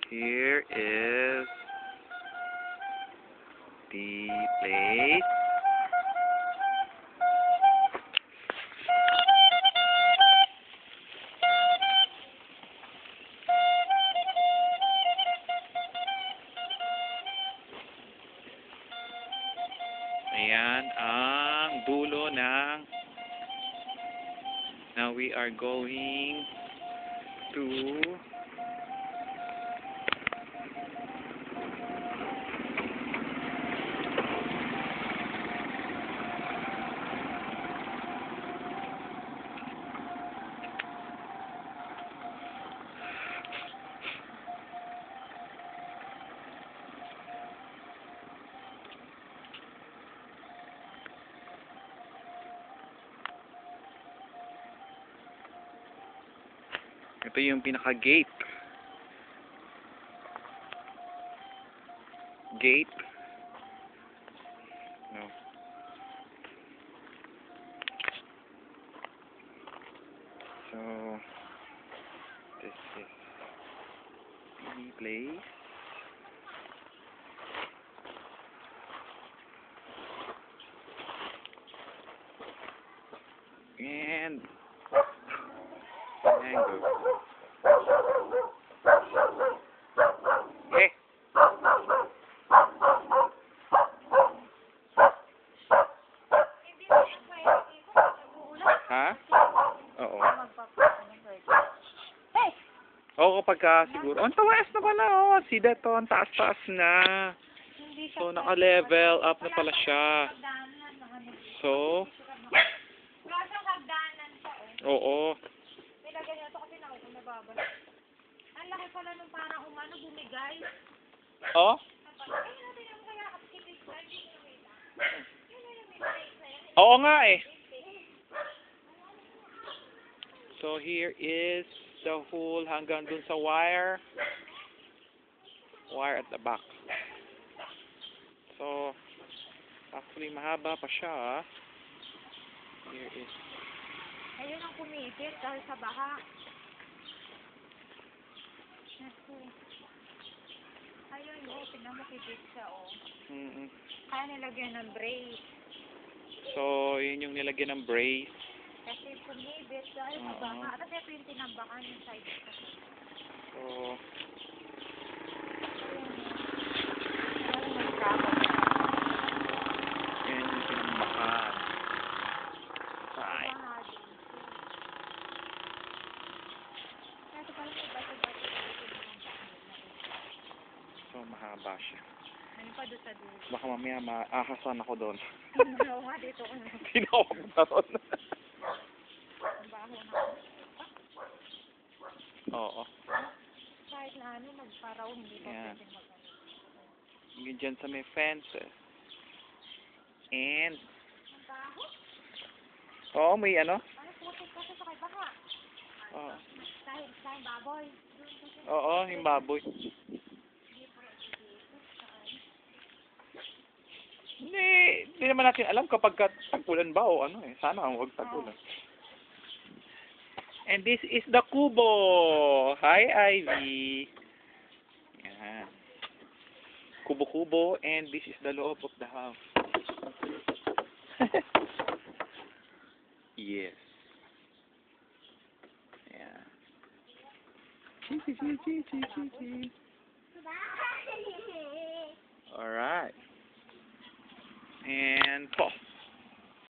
Here is the place. Ayan ang dulo ng now we are going to ito yung pinaka-gate. Gate. No. So, this is the place. And mango. Hey. Ha? Oo. Oo, kapag siguro. Ang taas na pala, oh. See that, oh. Ang taas-taas na. So, naka-level up na pala siya. So, oo. Ang laki pala nung parang bumigay. Oh? Oo nga eh. So here is the hole hanggang dun sa wire. Wire at the back. So actually mahaba pa siya. Here is. Ayun ang kumipit dahil sa baha. Ayun, oh, tignan mo kipit siya, oh. Kaya nilagyan ng brace. So, yun yung nilagyan ng brace. Kasi kumibit dahil sa baha. At ito yung tinambakan yung side. So, yan yung tinambakan. Right. So, mahaba siya. Ano pa doon sa dulo? Baka mamaya maahasan ako doon. Oo nga, dito ko na. Tinawag na doon. Ang baho na. Oo. Kahit na ano, nagparaw, hindi pa Yan. pwede mag-ano. Yung dyan sa may fences. And, Ang baho? oo, may ano? Ano, putik kasi sa kay baka. Oo. Dahil baboy. Oo, yung baboy. Hindi naman natin alam kapag tag-ulan ba o ano eh. Sana ang huwag tag-ulan. And this is the kubo. Hi, Ivy. Yan. Kubo-kubo, and this is the loob of the house. Yes. Yeah. Chi. Alright. And pause.